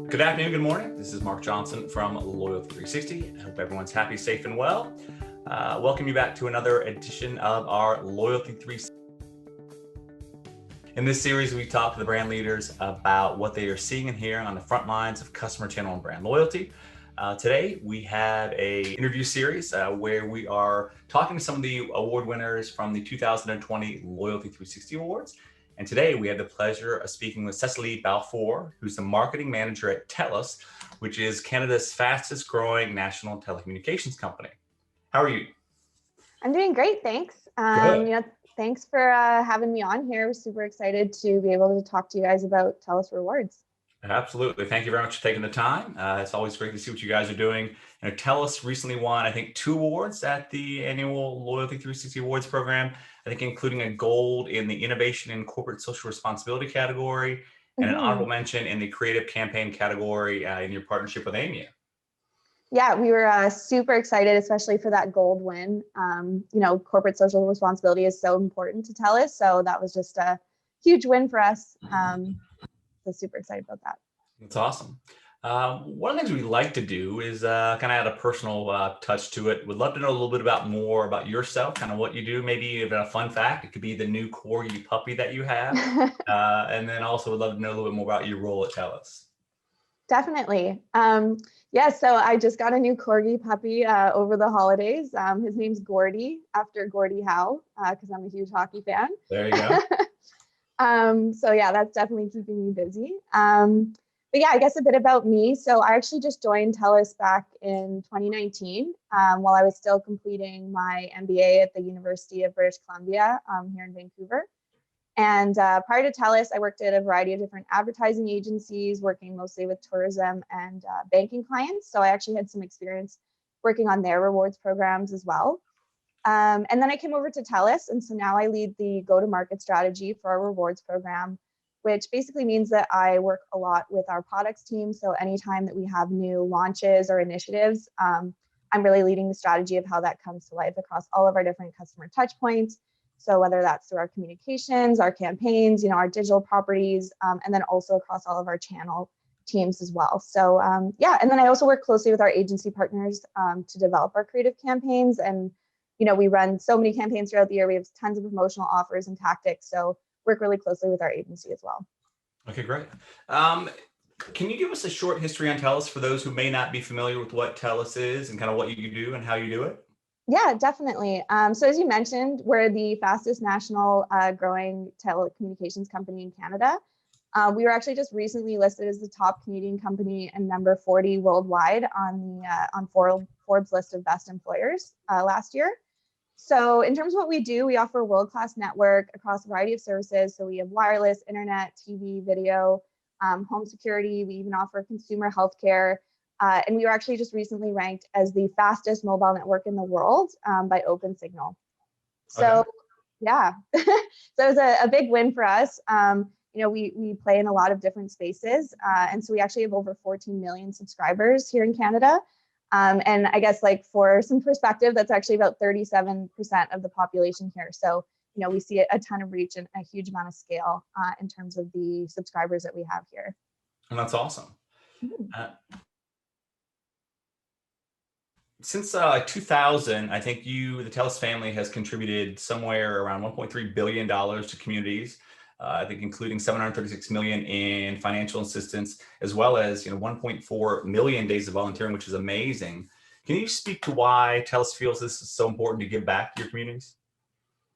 Good afternoon, good morning. This is Mark Johnson from Loyalty 360. I hope everyone's happy, safe, and well. Welcome you back to another edition of our Loyalty 360. In this series, we talk to the brand leaders about what they are seeing and hearing on the front lines of customer channel and brand loyalty. Today, we have an interview series where we are talking to some of the award winners from the 2020 Loyalty 360 Awards. And today we have the pleasure of speaking with Cecilie Balfour, who's the marketing manager at TELUS, which is Canada's fastest growing national telecommunications company. How are you? I'm doing great, thanks. Thanks for having me on here. We're super excited to be able to talk to you guys about TELUS Rewards. Absolutely. Thank you very much for taking the time. It's always great to see what you guys are doing. You know, TELUS recently won, I think, 2 awards at the annual Loyalty 360 Awards program, I think including a gold in the Innovation and Corporate Social Responsibility category and an honorable mention in the Creative Campaign category in your partnership with Aimia. Yeah, we were super excited, especially for that gold win. Corporate social responsibility is so important to TELUS, so that was just a huge win for us. So super excited about that. That's awesome. One of the things we like to do is kind of add a personal touch to it. Would love to know a little bit more about yourself, kind of what you do, maybe even a fun fact. It could be the new corgi puppy that you have. And then also would love to know a little bit more about your role at TELUS. Definitely. So I just got a new corgi puppy over the holidays. His name's Gordy, after Gordie Howe, because I'm a huge hockey fan. There you go. That's definitely keeping me busy. I guess a bit about me. So I actually just joined TELUS back in 2019 while I was still completing my MBA at the University of British Columbia here in Vancouver. And prior to TELUS, I worked at a variety of different advertising agencies, working mostly with tourism and banking clients. So I actually had some experience working on their rewards programs as well. And then I came over to TELUS, and so now I lead the go-to-market strategy for our rewards program, which basically means that I work a lot with our products team. So anytime that we have new launches or initiatives, I'm really leading the strategy of how that comes to life across all of our different customer touch points. So whether that's through our communications, our campaigns, our digital properties, and then also across all of our channel teams as well. So and then I also work closely with our agency partners to develop our creative campaigns. And we run so many campaigns throughout the year. We have tons of promotional offers and tactics. So work really closely with our agency as well. Okay, great. Can you give us a short history on TELUS for those who may not be familiar with what TELUS is and kind of what you do and how you do it? Yeah, definitely. So as you mentioned, we're the fastest national growing telecommunications company in Canada. We were actually just recently listed as the top Canadian company and number 40 worldwide on Forbes list of best employers last year. So in terms of what we do, we offer a world-class network across a variety of services. So we have wireless, internet, TV, video, home security. We even offer consumer healthcare. And we were actually just recently ranked as the fastest mobile network in the world by OpenSignal. So okay. Yeah, so it was a big win for us. We play in a lot of different spaces. And so we actually have over 14 million subscribers here in Canada. And I guess for some perspective, that's actually about 37% of the population here. So, we see a ton of reach and a huge amount of scale in terms of the subscribers that we have here. And that's awesome. Since 2000, I think the TELUS family has contributed somewhere around $1.3 billion to communities. I think including 736 million in financial assistance, as well as 1.4 million days of volunteering, which is amazing. Can you speak to why TELUS feels this is so important to give back to your communities?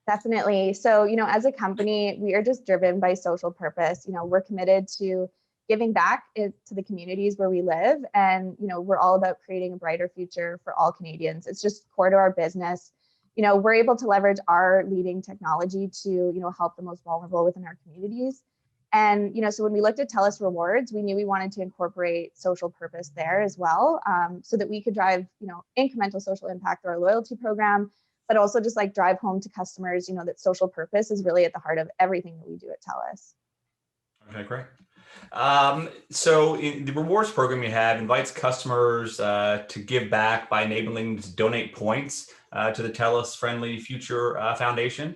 Definitely. So, as a company, we are just driven by social purpose. We're committed to giving back to the communities where we live. And, we're all about creating a brighter future for all Canadians. It's just core to our business. We're able to leverage our leading technology to, help the most vulnerable within our communities. And, so when we looked at TELUS Rewards, we knew we wanted to incorporate social purpose there as well, so that we could drive, incremental social impact through our loyalty program, but also just drive home to customers, that social purpose is really at the heart of everything that we do at TELUS. Okay, great. So in the rewards program you have invites customers to give back by enabling them to donate points to the TELUS Friendly Future Foundation.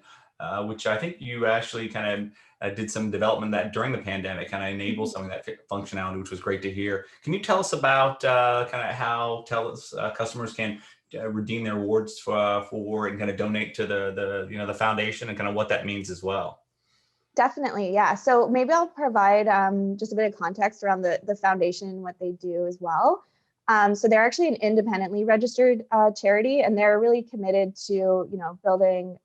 which I think you actually kind of did some development that during the pandemic, kind of enabled some of that functionality, which was great to hear. Can you tell us about kind of how TELUS customers can redeem their rewards for and kind of donate to the foundation, and kind of what that means as well? Definitely, yeah. So maybe I'll provide just a bit of context around the foundation and what they do as well. So they're actually an independently registered charity, and they're really committed to building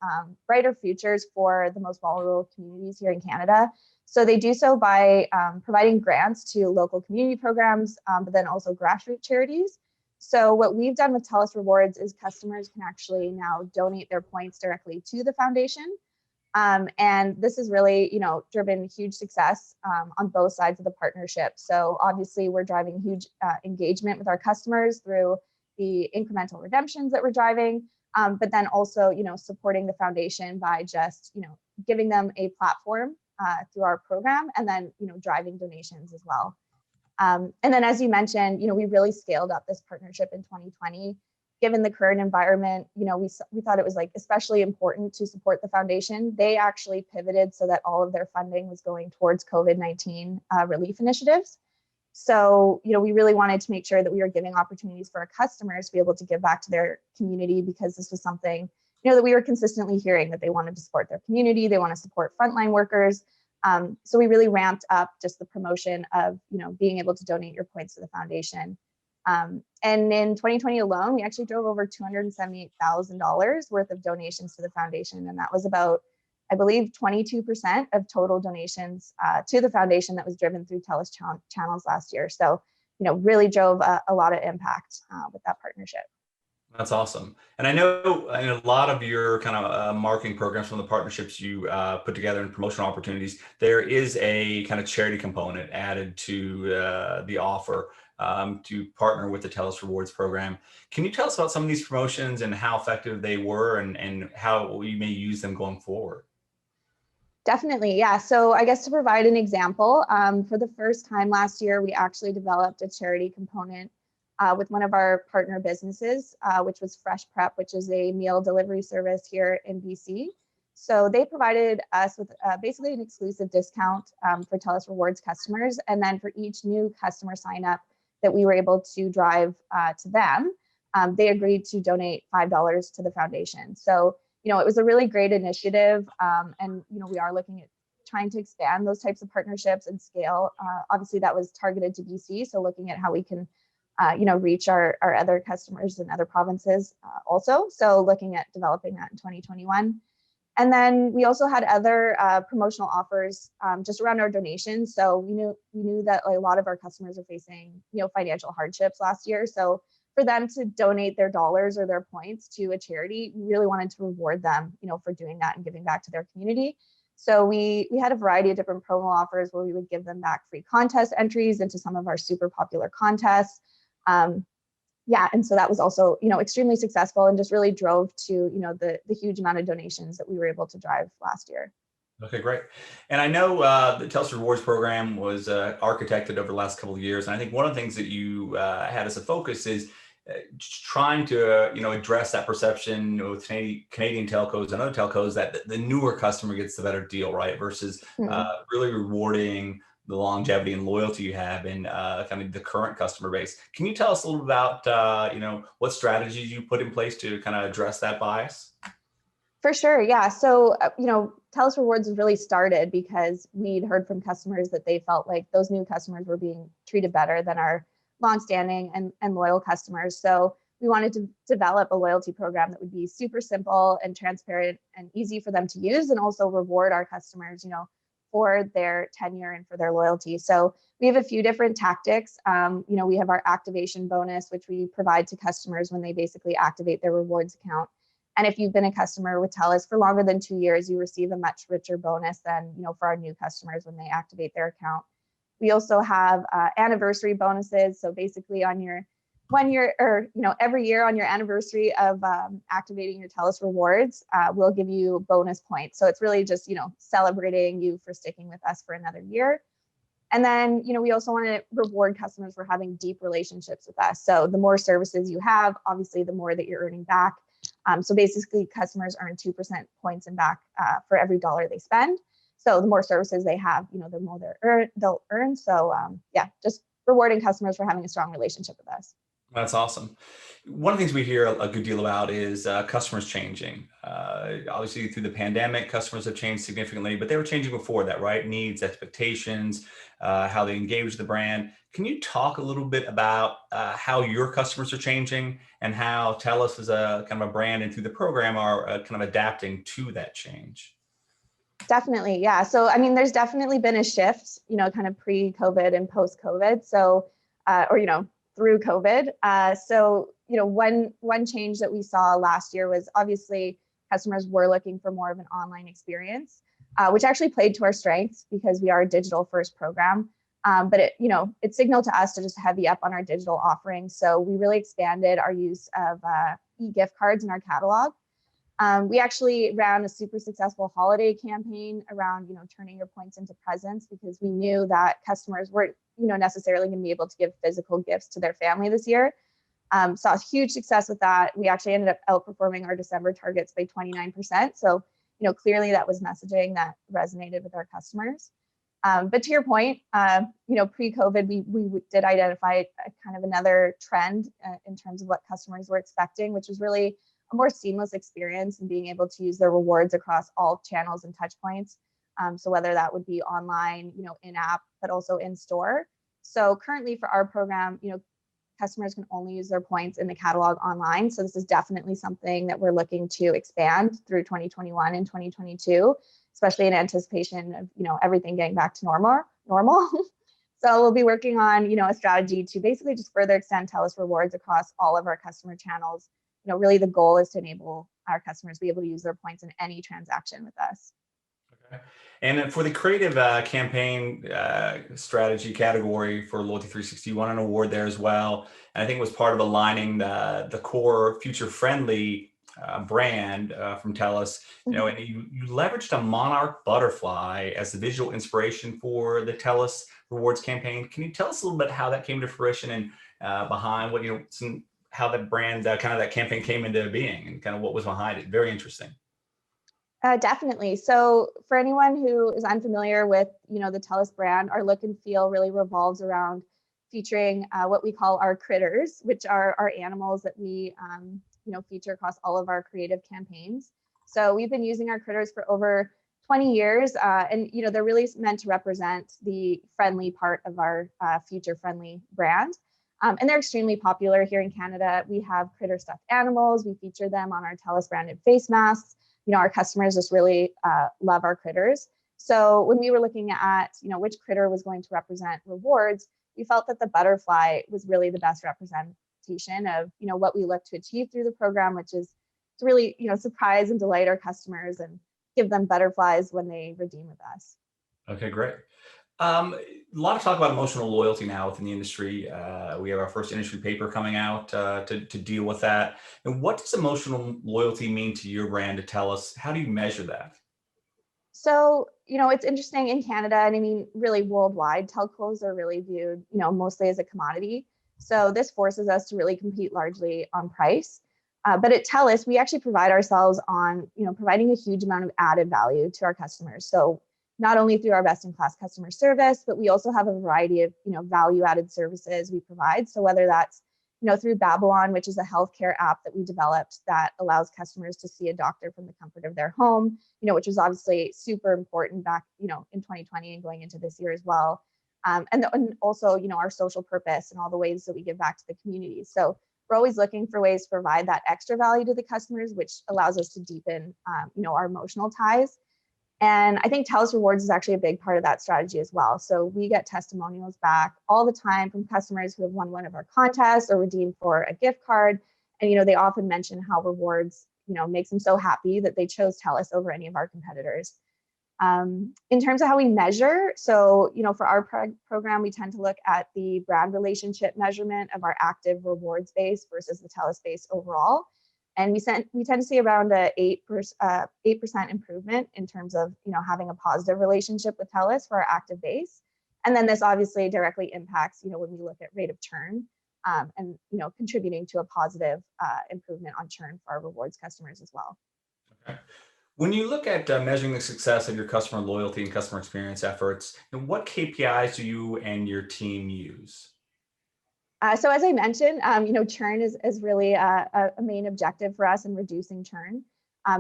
brighter futures for the most vulnerable communities here in Canada. So they do so by providing grants to local community programs, but then also grassroots charities. So what we've done with TELUS Rewards is customers can actually now donate their points directly to the foundation. And this has really, driven huge success on both sides of the partnership. So obviously, we're driving huge engagement with our customers through the incremental redemptions that we're driving, but then also, supporting the foundation by just, giving them a platform through our program, and then, driving donations as well. And then, as you mentioned, we really scaled up this partnership in 2020. Given the current environment, we thought it was especially important to support the foundation. They actually pivoted so that all of their funding was going towards COVID-19 relief initiatives. So, we really wanted to make sure that we were giving opportunities for our customers to be able to give back to their community, because this was something, that we were consistently hearing, that they wanted to support their community, they want to support frontline workers. So we really ramped up just the promotion of, being able to donate your points to the foundation. And in 2020 alone, we actually drove over $278,000 worth of donations to the foundation. And that was about, I believe, 22% of total donations to the foundation that was driven through TELUS channels last year. So, really drove a lot of impact with that partnership. That's awesome. And I know in a lot of your kind of marketing programs from the partnerships you put together and promotional opportunities, there is a kind of charity component added to the offer to partner with the TELUS Rewards program. Can you tell us about some of these promotions and how effective they were, and how we may use them going forward? Definitely, yeah. So I guess to provide an example, for the first time last year, we actually developed a charity component with one of our partner businesses, which was Fresh Prep, which is a meal delivery service here in BC. So they provided us with basically an exclusive discount for TELUS Rewards customers. And then for each new customer sign up that we were able to drive to them, they agreed to donate $5 to the foundation. So, it was a really great initiative. And, we are looking at trying to expand those types of partnerships and scale. Obviously, that was targeted to BC. So looking at how we can reach our other customers in other provinces also. So looking at developing that in 2021. And then we also had other promotional offers just around our donations. So we knew that a lot of our customers are facing, financial hardships last year. So for them to donate their dollars or their points to a charity, we really wanted to reward them, for doing that and giving back to their community. So we had a variety of different promo offers where we would give them back free contest entries into some of our super popular contests. And so that was also, extremely successful, and just really drove to, the huge amount of donations that we were able to drive last year. Okay, great. And I know the TELUS Rewards program was architected over the last couple of years. And I think one of the things that you had as a focus is trying to, address that perception with Canadian telcos and other telcos that the newer customer gets the better deal, right? Versus really rewarding the longevity and loyalty you have in kind of the current customer base. Can you tell us a little about, what strategies you put in place to kind of address that bias? For sure, yeah. So, TELUS Rewards was really started because we'd heard from customers that they felt like those new customers were being treated better than our longstanding and loyal customers. So we wanted to develop a loyalty program that would be super simple and transparent and easy for them to use, and also reward our customers, for their tenure and for their loyalty. So we have a few different tactics. We have our activation bonus, which we provide to customers when they basically activate their rewards account. And if you've been a customer with TELUS for longer than 2 years, you receive a much richer bonus than, for our new customers when they activate their account. We also have anniversary bonuses. So basically on your 1 year, or every year on your anniversary of activating your TELUS Rewards, we'll give you bonus points. So it's really just celebrating you for sticking with us for another year. And then we also want to reward customers for having deep relationships with us. So the more services you have, obviously the more that you're earning back. So basically, customers earn 2% points in back for every dollar they spend. So the more services they have, the more they'll earn. So yeah, just rewarding customers for having a strong relationship with us. That's awesome. One of the things we hear a good deal about is customers changing. Obviously, through the pandemic, customers have changed significantly, but they were changing before that, right? Needs, expectations, how they engage with the brand. Can you talk a little bit about how your customers are changing and how TELUS as a kind of a brand and through the program are kind of adapting to that change? Definitely, yeah. So, I mean, there's definitely been a shift, kind of pre-COVID and post-COVID. So, or, through COVID. So, one change that we saw last year was obviously customers were looking for more of an online experience, which actually played to our strengths because we are a digital first program. But it signaled to us to just heavy up on our digital offerings. So we really expanded our use of e-gift cards in our catalog. We actually ran a super successful holiday campaign around, turning your points into presents, because we knew that customers weren't, necessarily going to be able to give physical gifts to their family this year. Saw huge success with that. We actually ended up outperforming our December targets by 29%. So, clearly that was messaging that resonated with our customers. But to your point, pre-COVID, we did identify kind of another trend in terms of what customers were expecting, which was really a more seamless experience and being able to use their rewards across all channels and touch points. So whether that would be online, in-app, but also in-store. So currently for our program, customers can only use their points in the catalog online. So this is definitely something that we're looking to expand through 2021 and 2022, especially in anticipation of, everything getting back to normal. So we'll be working on, a strategy to basically just further extend TELUS Rewards across all of our customer channels. Really the goal is to enable our customers to be able to use their points in any transaction with us. Okay. And for the creative campaign strategy category for Loyalty 360, you won an award there as well. And I think it was part of aligning the core future-friendly brand from TELUS. And you leveraged a monarch butterfly as the visual inspiration for the TELUS Rewards campaign. Can you tell us a little bit how that came to fruition and behind what how that brand, kind of that campaign came into being and kind of what was behind it? Very interesting. Definitely. So for anyone who is unfamiliar with, the TELUS brand, our look and feel really revolves around featuring what we call our critters, which are our animals that we, feature across all of our creative campaigns. So we've been using our critters for over 20 years, and they're really meant to represent the friendly part of our future-friendly brand. And they're extremely popular here in Canada. We have critter stuffed animals. We feature them on our TELUS branded face masks. Our customers just really love our critters. So when we were looking at, which critter was going to represent rewards, we felt that the butterfly was really the best representation of, what we look to achieve through the program, which is to really, surprise and delight our customers and give them butterflies when they redeem with us. Okay, great. A lot of talk about emotional loyalty now within the industry. We have our first industry paper coming out to deal with that. And what does emotional loyalty mean to your brand, to TELUS? How do you measure that? So, it's interesting in Canada, and I mean, really worldwide, telcos are really viewed, mostly as a commodity. So this forces us to really compete largely on price. But at TELUS, we actually pride ourselves on, providing a huge amount of added value to our customers. So not only through our best-in-class customer service, but we also have a variety of, value-added services we provide. So whether that's, through Babylon, which is a healthcare app that we developed that allows customers to see a doctor from the comfort of their home, which was obviously super important back, in 2020 and going into this year as well. And also, our social purpose and all the ways that we give back to the community. So we're always looking for ways to provide that extra value to the customers, which allows us to deepen, our emotional ties. And I think TELUS Rewards is actually a big part of that strategy as well. So we get testimonials back all the time from customers who have won one of our contests or redeemed for a gift card. And, they often mention how rewards, makes them so happy that they chose TELUS over any of our competitors. In terms of how we measure, so, for our program, we tend to look at the brand relationship measurement of our active rewards base versus the TELUS base overall. And we tend to see around a 8% improvement in terms of, having a positive relationship with TELUS for our active base. And then this obviously directly impacts, when we look at rate of churn. and contributing to a positive improvement on churn for our rewards customers as well. Okay. When you look at measuring the success of your customer loyalty and customer experience efforts, what KPIs do you and your team use? So as I mentioned, churn is really a main objective for us in reducing churn,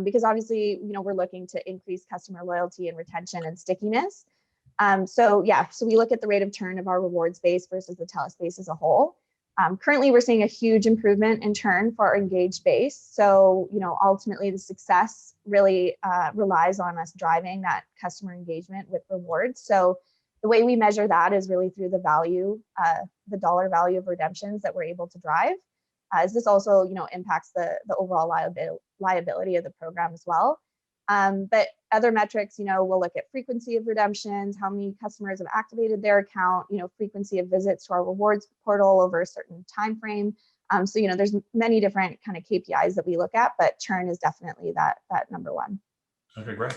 because obviously, we're looking to increase customer loyalty and retention and stickiness. So we look at the rate of churn of our rewards base versus the TELUS base as a whole. Currently, we're seeing a huge improvement in churn for our engaged base. So, ultimately the success really relies on us driving that customer engagement with rewards. So the way we measure that is really through the value, the dollar value of redemptions that we're able to drive. As this also, impacts the overall liability of the program as well. But other metrics, we'll look at frequency of redemptions, how many customers have activated their account, frequency of visits to our rewards portal over a certain time frame. So, there's many different kind of KPIs that we look at, but churn is definitely that number one. Okay, great.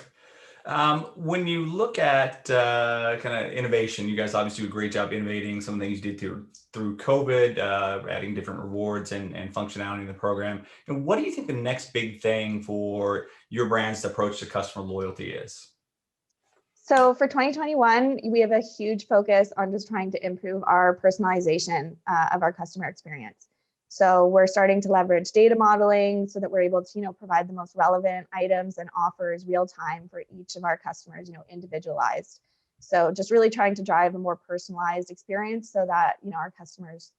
When you look at kind of innovation, you guys obviously do a great job innovating some of the things you did through COVID, adding different rewards and functionality in the program. And what do you think the next big thing for your brand's approach to customer loyalty is? So for 2021, we have a huge focus on just trying to improve our personalization of our customer experience. So we're starting to leverage data modeling so that we're able to, provide the most relevant items and offers real time for each of our customers, individualized. So just really trying to drive a more personalized experience so that, our customers,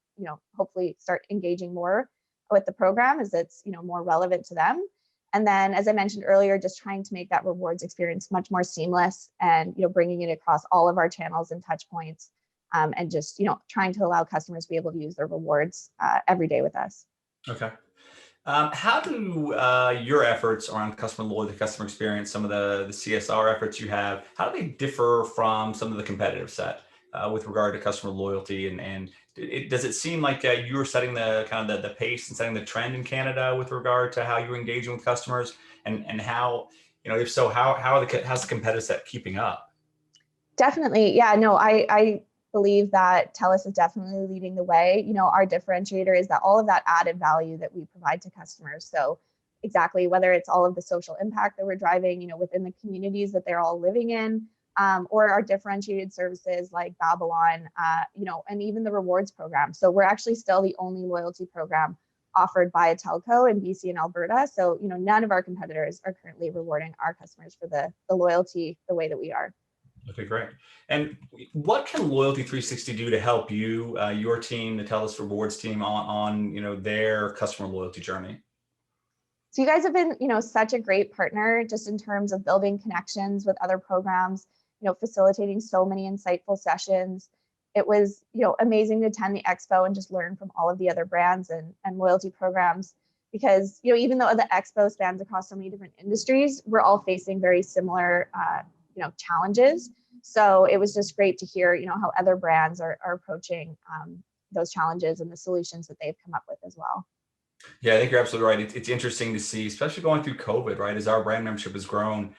hopefully start engaging more with the program as it's, more relevant to them. And then, as I mentioned earlier, just trying to make that rewards experience much more seamless and, bringing it across all of our channels and touch points. And just, trying to allow customers to be able to use their rewards every day with us. Okay. How do your efforts around customer loyalty, customer experience, some of the CSR efforts you have, how do they differ from some of the competitive set with regard to customer loyalty? And does it seem like you're setting the kind of the pace and setting the trend in Canada with regard to how you're engaging with customers, and how, if so, how's the competitive set keeping up? Definitely. Yeah, no, I believe that TELUS is definitely leading the way. Our differentiator is that all of that added value that we provide to customers. So exactly, whether it's all of the social impact that we're driving, within the communities that they're all living in, or our differentiated services like Babylon, and even the rewards program. So we're actually still the only loyalty program offered by a telco in BC and Alberta. So, none of our competitors are currently rewarding our customers for the loyalty the way that we are. Okay, great. And what can Loyalty 360 do to help you, your team, the TELUS Rewards team on their customer loyalty journey? So you guys have been, such a great partner just in terms of building connections with other programs, facilitating so many insightful sessions. It was, amazing to attend the expo and just learn from all of the other brands and loyalty programs, because, even though the expo spans across so many different industries, we're all facing very similar challenges. So it was just great to hear, how other brands are approaching those challenges and the solutions that they've come up with as well. Yeah, I think you're absolutely right. It's interesting to see, especially going through COVID, right? As our brand membership has grown,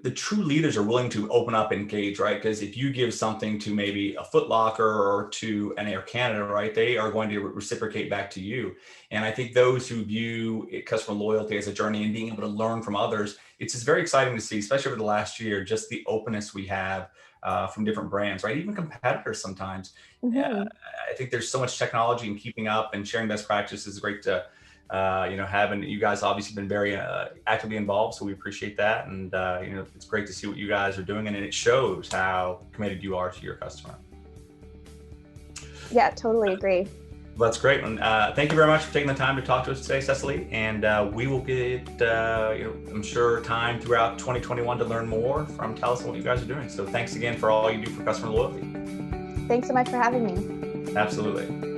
the true leaders are willing to open up and engage, right? Because if you give something to maybe a Foot Locker or to an Air Canada, right, they are going to reciprocate back to you. And I think those who view customer loyalty as a journey and being able to learn from others, it's just very exciting to see, especially over the last year, just the openness we have from different brands, right? Even competitors sometimes. Mm-hmm. I think there's so much technology, and keeping up and sharing best practices is great to having you guys obviously been very actively involved, so we appreciate that. And it's great to see what you guys are doing, and it shows how committed you are to your customer. Yeah, totally agree. Well, that's great. And thank you very much for taking the time to talk to us today, Cecily. And we will get, I'm sure, time throughout 2021 to learn more from TELUS and what you guys are doing. So thanks again for all you do for customer loyalty. Thanks so much for having me. Absolutely.